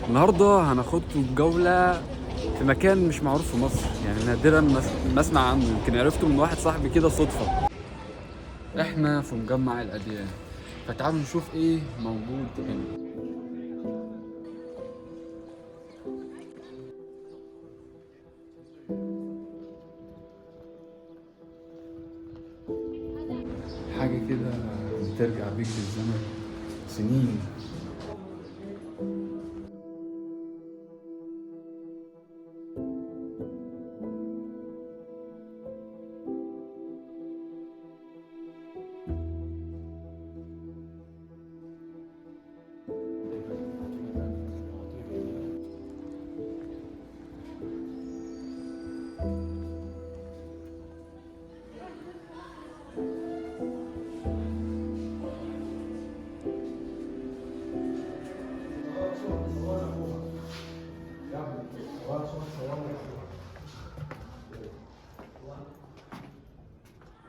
النهارده هناخدكم جولة في مكان مش معروف في مصر، يعني نادرا ما اسمع عنه. يمكن عرفته من واحد صاحبي كده صدفة. احنا في مجمع الأديان، فتعالوا نشوف ايه موجود هنا. حاجة كده بترجع بيك بالزمن سنين.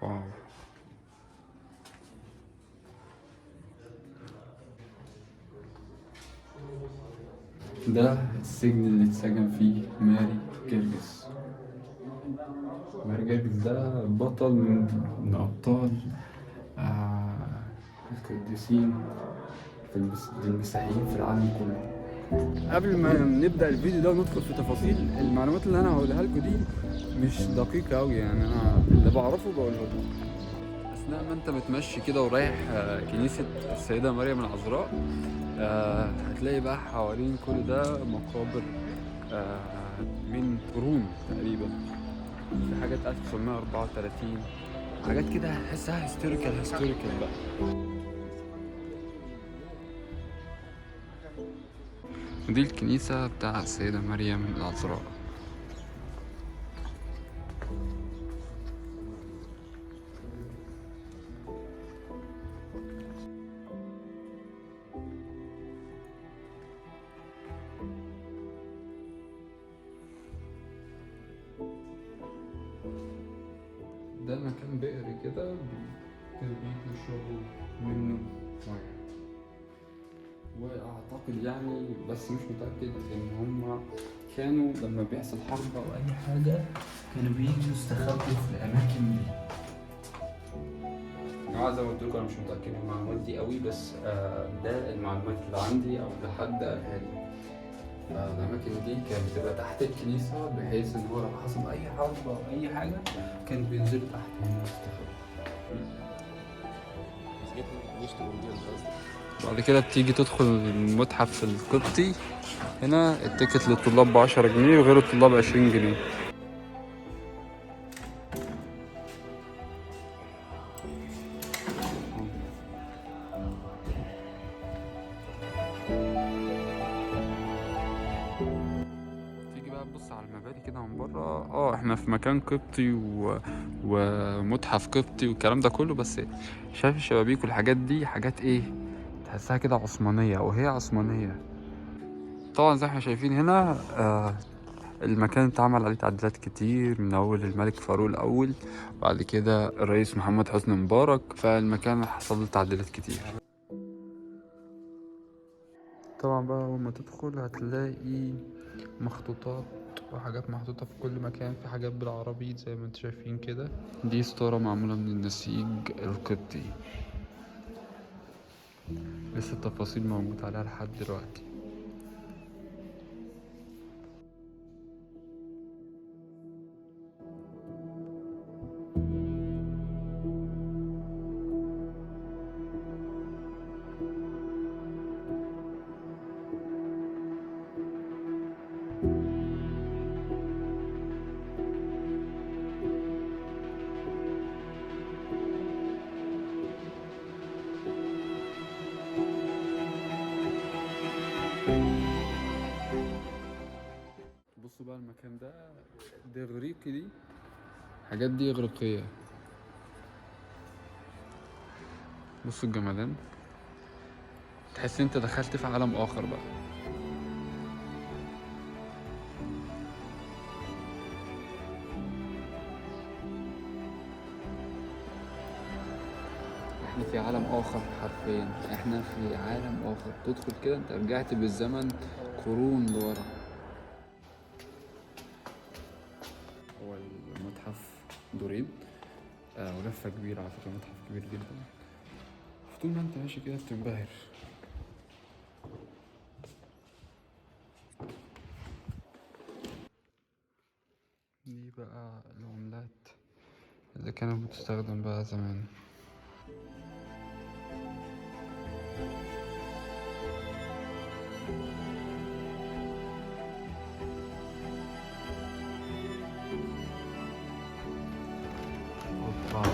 واو. ده السجن اللي اتسجن فيه ماري جرجس. ماري جرجس ده بطل من أبطال القديسين المسيحيين في العالم كله. قبل ما نبدأ الفيديو ده وندخل في تفاصيل المعلومات اللي أنا هقولها لكم دي مش دقيقة أوي، يعني أنا اللي بعرفه بقوله لكم. أثناء ما أنت بتمشي كده ورايح كنيسة السيدة مريم العذراء، هتلاقي بقى حوالين كل ده مقابر من قرون تقريبا، في حاجات 1934، حاجات كده هتحسها هيستوريكال بقى. دي الكنيسة بتاع السيدة مريم العذراء. ده مكان بئر كده كانوا بيجوا يشربوا منه مية، واعتقد يعني بس مش متأكد ان هما كانوا لما بيحصل حرب او اي حاجة كانوا بييجوا يستخبوا في الاماكن دي. زي ما قلت لكم انا مش متأكد من المعلومات دي قوي، بس ده المعلومات اللي عندي او لحد قالها لي. الأماكن دي كانت بتبقى تحت الكنيسة، بحيث إن هو لو حصل أي حرب أو أي حاجة كانوا بينزلوا تحت هنا يستخبوا. بعد كده بتيجي تدخل المتحف القبطي. هنا التيكت للطلاب ب10 جنيه وغير الطلاب 20 جنيه. تيجي بقى تبص على المباني كده من بره، احنا في مكان قبطي ومتحف قبطي والكلام ده كله، بس شايف الشبابيك والحاجات دي حاجات ايه، تحسها كده عثمانية وهي عثمانية. طبعا زي ما احنا شايفين هنا المكان اتعمل عليه تعديلات كتير، من اول الملك فاروق الاول وبعد كده الرئيس محمد حسني مبارك، فالمكان حصل له تعديلات كتير. طبعا بقى اول ما تدخل هتلاقي مخطوطات وحاجات محطوطة في كل مكان، في حاجات بالعربي زي ما انتم شايفين كده. دي ستارة معمولة من النسيج القبطي، لسه التفاصيل موجودة عليها لحد دلوقتي. بصوا بقى المكان ده إغريقي، دي حاجات دي إغريقية. بصوا الجمدان، تحس انت دخلت في عالم آخر بقى. احنا في عالم آخر حرفيا، احنا في عالم آخر. تدخل كده انت رجعت بالزمن قرون لورا. هو المتحف دورين ولفة كبيرة على فكرة، متحف كبير جدا. طول ما انت ماشي كده بتنبهر. دي بقى العملات اللي كانت بتستخدم بقى زمان. اوبا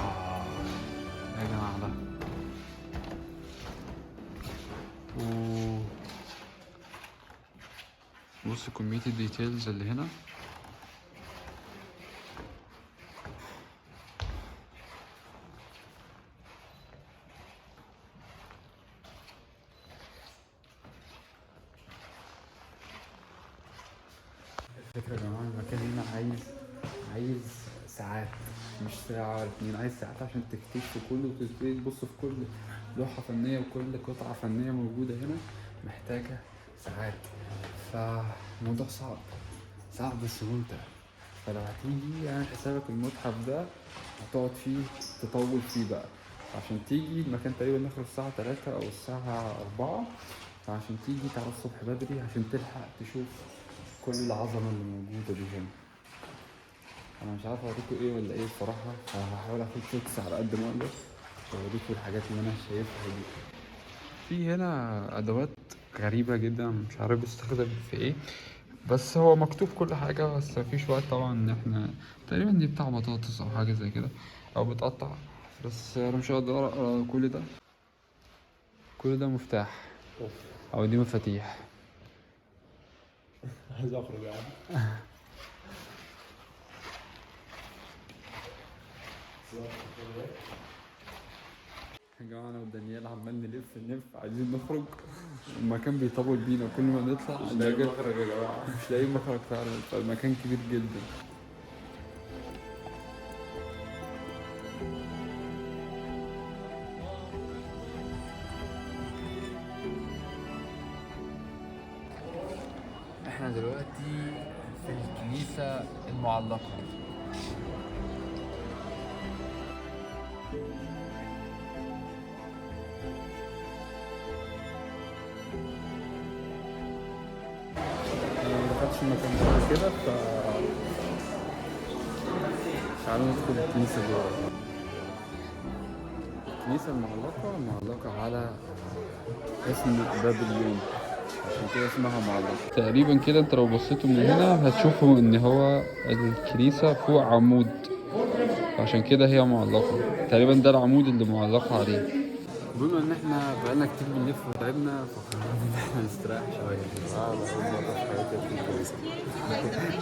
يا جماعة ده اوه، بص كمية الديتيلز اللي هنا. الفكرة يا جماعة المكان هنا عايز ساعات، مش ساعة ولا اتنين، عايز ساعات عشان تكتشف كله وتبتدي تبص في كل لوحة فنية وكل قطعة فنية موجودة هنا، محتاجة ساعات. فالموضوع صعب بس ممتع. فلو هتيجي اعمل حسابك المتحف ده هتقعد فيه تطول فيه بقى، عشان تيجي المكان تقريبا نخرج الساعة 3 أو الساعة 4. فعشان تيجي تعالى الصبح بدري عشان تلحق تشوف كل العظمة اللي موجودة دي هنا. أنا مش عارف أوريكوا إيه ولا إيه بصراحة، فهحاول آخد شوتس على قد ما أقدر أوريكوا الحاجات اللي أنا شايفها دي. في هنا أدوات غريبة جدا مش عارف بستخدم في إيه، بس هو مكتوب كل حاجة، بس مفيش وقت طبعا إن إحنا تقريبا دي بتاع بطاطس أو حاجة زي كده أو بتقطع، بس أنا مش هقدر أقرأ كل ده مفتاح أو دي مفاتيح. عايز اخرج يعني. يا جماعة أنا ودانيال عمال نلف عايزين نخرج، المكان بيطول بينا كل ما نطلع مش لاقي مخرج يا جماعه. مش لاقيين مخرج فعلا، فالمكان كبير جدا. احنا دلوقتي في الكنيسة المعلقة. انا ما دخلتش المكان ده قبل كده، تعالوا ندخل الكنيسة جوه. الكنيسة معلقة على اسم بابليون، عشان كده اسمها معلقة. تقريبا كده انت لو بصيتوا من هنا هتشوفوا ان هو الكنيسة فوق عمود، عشان كده هي معلقة. تقريبا ده العمود اللي معلقة عليه. بما ان احنا بقالنا كتير بنلف وتعبنا فقررنا ان احنا نستريح شوية. انا اول مره في حياتي ادخل الكنيسه.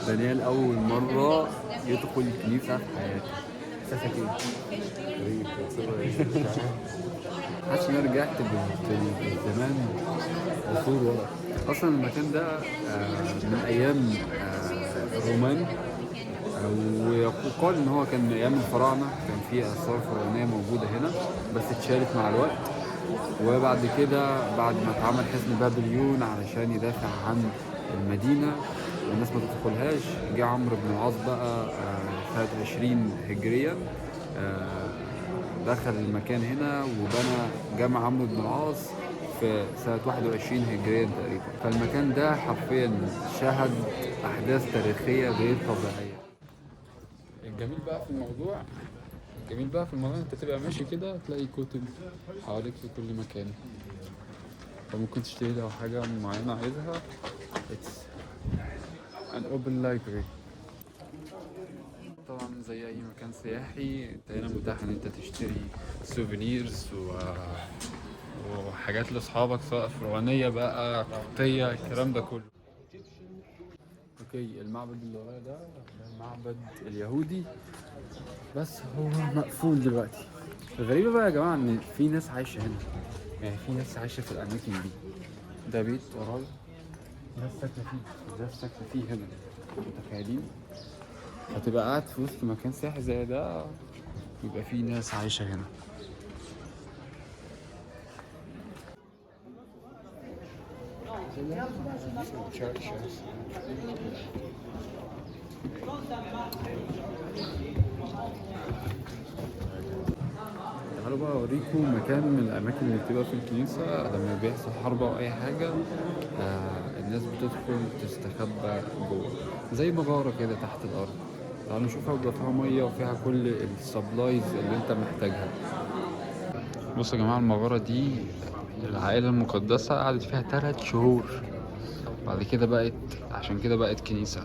دانيال اول مرة يدخل الكنيسة في حياته. احساسك ايه؟ غريب بتصير ايه مش عارف. حاسس ان انا رجعت بالزمان عصور ورا. اصلا المكان ده من ايام الرومان، ويقال ان هو كان من ايام الفراعنه، كان فيه اثار فرعونيه موجوده هنا بس اتشالت مع الوقت. وبعد كده بعد ما اتعمل حصن بابليون علشان يدافع عن المدينه والناس ما تدخلهاش، جه عمرو بن العاص بقى سنه 20 هجريا دخل المكان هنا وبنى جامع عمرو بن العاص في سنة 21 هجريا تقريبا. فالمكان ده حرفيا شهد أحداث تاريخية غير طبيعية. الجميل بقى في الموضوع انت تبقى ماشي كده تلاقي كتب حواليك في كل مكان، فممكن تشتري لو حاجة معينة عايزها. It's an open library. طبعا زي اي مكان سياحي انت هنا متاح ان انت تشتري سوفينيرز وحاجات لاصحابك سواء فرعونيه بقى قبطيه الكلام ده كله. اوكي المعبد اللي ورايا ده المعبد اليهودي، بس هو مقفول دلوقتي. الغريبه بقى يا جماعه ان في ناس عايشه هنا، يعني في ناس عايشه في الاماكن دي. ده بيت ورايا ناس ساكنه فيه هنا، متخيلين؟ هتبقى قاعد في وسط مكان سياحي زي ده يبقى فيه ناس عايشة هنا. church, yes. تعالوا بقى اوريكم مكان من الاماكن اللي بتبقى في الكنيسه لما بيحصل حرب او اي حاجه. الناس بتدخل تستخبى جوه زي مغاره كده تحت الارض. تعالوا نشوفها، بيبقى فيها ميه وفيها كل السبلايز اللي انت محتاجها. بصوا يا جماعه، المغاره دي العائله المقدسه قعدت فيها 3 شهور، بعد كده بقت، عشان كده بقت كنيسه.